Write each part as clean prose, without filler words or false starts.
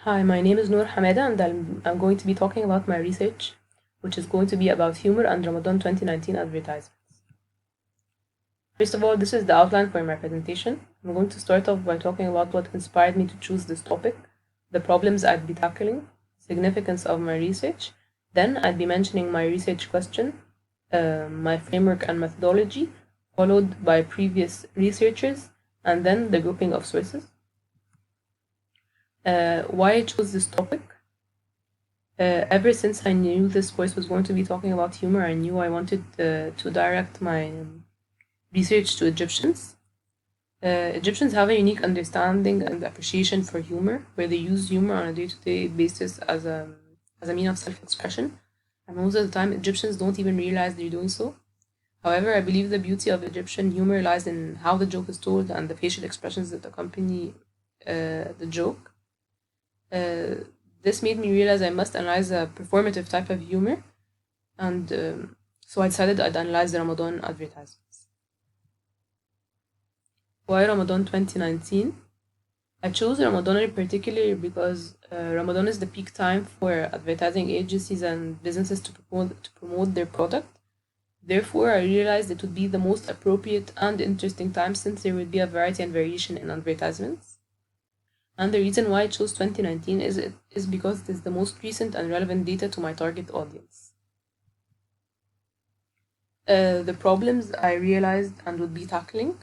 Hi, my name is Nour Hameda, and I'm going to be talking about my research, which is going to be about humor and Ramadan 2019 advertisements. First of all, this is the outline for my presentation. I'm going to start off by talking about what inspired me to choose this topic, the problems I'd be tackling, significance of my research. Then I'd be mentioning my research question, my framework and methodology, followed by previous researchers, and then the grouping of sources. Why I chose this topic. Ever since I knew this course was going to be talking about humor, I knew I wanted to direct my research to Egyptians. Egyptians have a unique understanding and appreciation for humor, where they use humor on a day-to-day basis as a mean of self-expression. And most of the time, Egyptians don't even realize they're doing so. However, I believe the beauty of Egyptian humor lies in how the joke is told and the facial expressions that accompany the joke. This made me realize I must analyze a performative type of humor, and so I decided I'd analyze the Ramadan advertisements. Why Ramadan 2019? I chose Ramadan in particular because Ramadan is the peak time for advertising agencies and businesses to promote their product. Therefore, I realized it would be the most appropriate and interesting time since there would be a variety and variation in advertisements. And the reason why I chose 2019 is because it is the most recent and relevant data to my target audience. The problems I realized and would be tackling.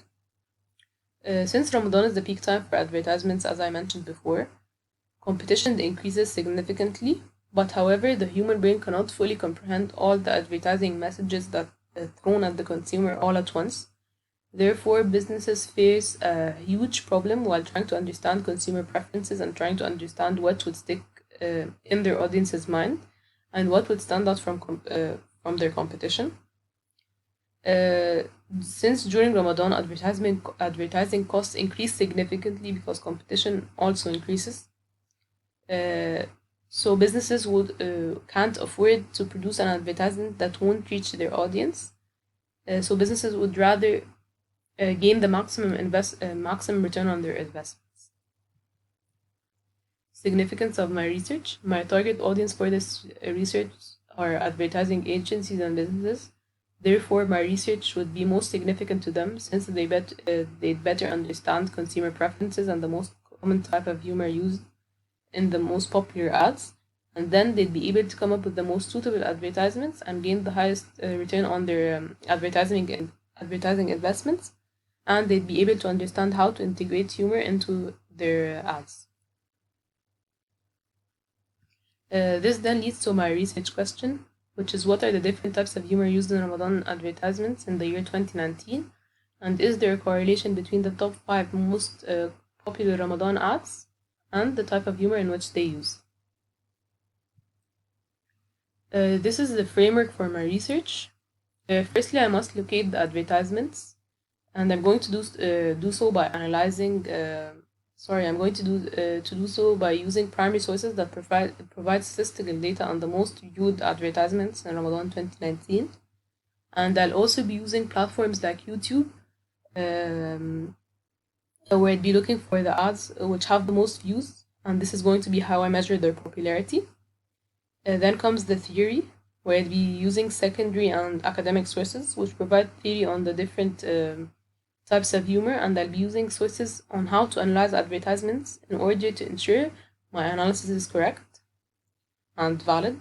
Since Ramadan is the peak time for advertisements, as I mentioned before, competition increases significantly, but however, the human brain cannot fully comprehend all the advertising messages that are thrown at the consumer all at once. Therefore, businesses face a huge problem while trying to understand consumer preferences and trying to understand what would stick in their audience's mind and what would stand out from their competition. Uh, since during Ramadan, advertising costs increase significantly because competition also increases. So businesses would can't afford to produce an advertisement that won't reach their audience. So businesses would rather gain the maximum return on their investments. Significance of my research. My target audience for this research are advertising agencies and businesses. Therefore, my research would be most significant to them since they'd better understand consumer preferences and the most common type of humor used in the most popular ads. And then they'd be able to come up with the most suitable advertisements and gain the highest return on their advertising investments, and they'd be able to understand how to integrate humor into their ads. This then leads to my research question, which is what are the different types of humor used in Ramadan advertisements in the year 2019, and is there a correlation between the top 5 most popular Ramadan ads and the type of humor in which they use? This is the framework for my research. Firstly, I must locate the advertisements, and I'm going to do so by analyzing. I'm going to do so by using primary sources that provide statistical data on the most viewed advertisements in Ramadan 2019, and I'll also be using platforms like YouTube, where I'd be looking for the ads which have the most views, and this is going to be how I measure their popularity. Then comes the theory, where I'd be using secondary and academic sources, which provide theory on the different types of humor, and I'll be using sources on how to analyze advertisements in order to ensure my analysis is correct and valid.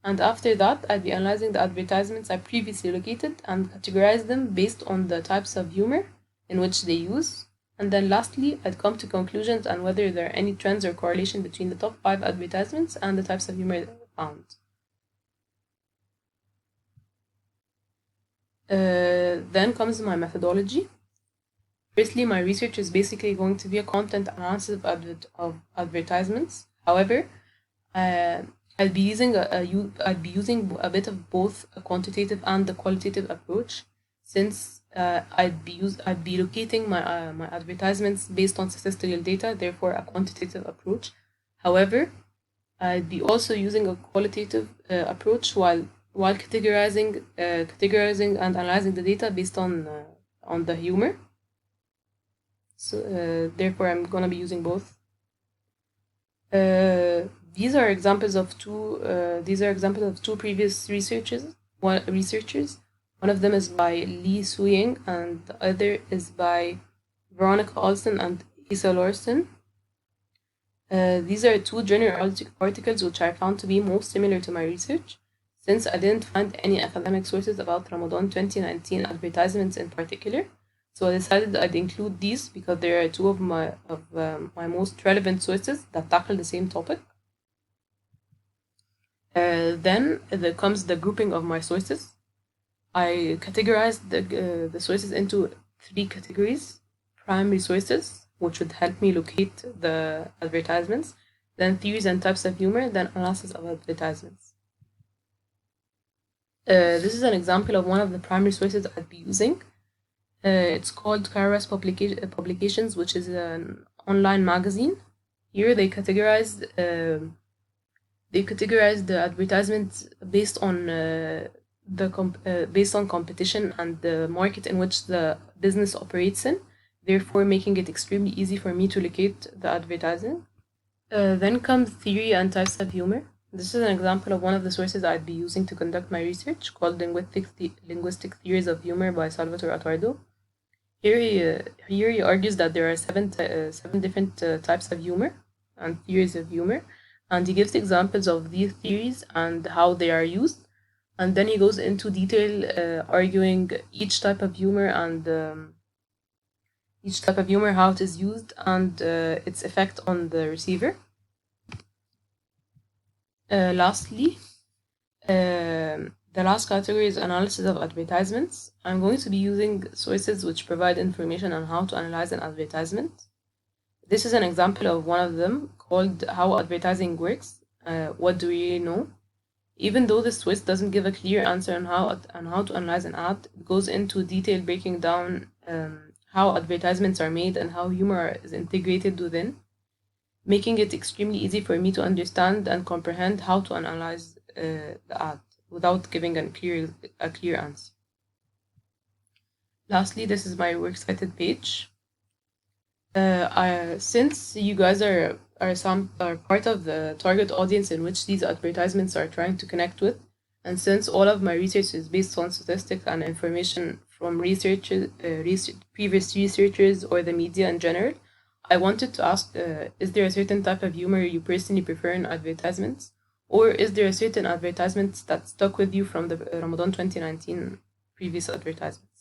And after that, I'll be analyzing the advertisements I previously located and categorize them based on the types of humor in which they use. And then lastly, I'd come to conclusions on whether there are any trends or correlation between the top 5 advertisements and the types of humor found. Then comes my methodology. Firstly, my research is basically going to be a content analysis of advertisements. However, I'd be using a bit of both a quantitative and a qualitative approach, since I'd be locating my advertisements based on statistical data, therefore a quantitative approach. However, I'd be also using a qualitative approach while categorizing and analyzing the data based on the humor. So therefore, I'm gonna be using both. Uh, these are examples of two. These are examples of two previous researchers. One of them is by Lee Suying, and the other is by Veronica Olson and Isa Larson. These are two journal articles which I found to be most similar to my research, since I didn't find any academic sources about Ramadan 2019 advertisements in particular. So I decided I'd include these because they are two of my most relevant sources that tackle the same topic. Then there comes the grouping of my sources. I categorized the sources into three categories: primary sources, which would help me locate the advertisements, then theories and types of humor, then analysis of advertisements. This is an example of one of the primary sources I'd be using. It's called Kara's Publications, which is an online magazine. Here they categorized the advertisements based on based on competition and the market in which the business operates in, therefore making it extremely easy for me to locate the advertising. Then comes theory and types of humor. This is an example of one of the sources I'd be using to conduct my research, called Linguistic Theories of Humor by Salvatore Attardo. Here he argues that there are seven different types of humor and theories of humor, and he gives examples of these theories and how they are used, and then he goes into detail arguing each type of humor and how it is used and its effect on the receiver. Lastly, the last category is analysis of advertisements. I'm going to be using sources which provide information on how to analyze an advertisement. This is an example of one of them, called How Advertising Works. What do we know? Even though this source doesn't give a clear answer on how to analyze an ad, it goes into detail breaking down how advertisements are made and how humor is integrated within, making it extremely easy for me to understand and comprehend how to analyze the ad without giving a clear answer. Lastly, this is my works cited page. Since you guys are part of the target audience in which these advertisements are trying to connect with, and since all of my research is based on statistics and information from previous researchers or the media in general, I wanted to ask, is there a certain type of humor you personally prefer in advertisements? Or is there a certain advertisement that stuck with you from the Ramadan 2019 previous advertisements?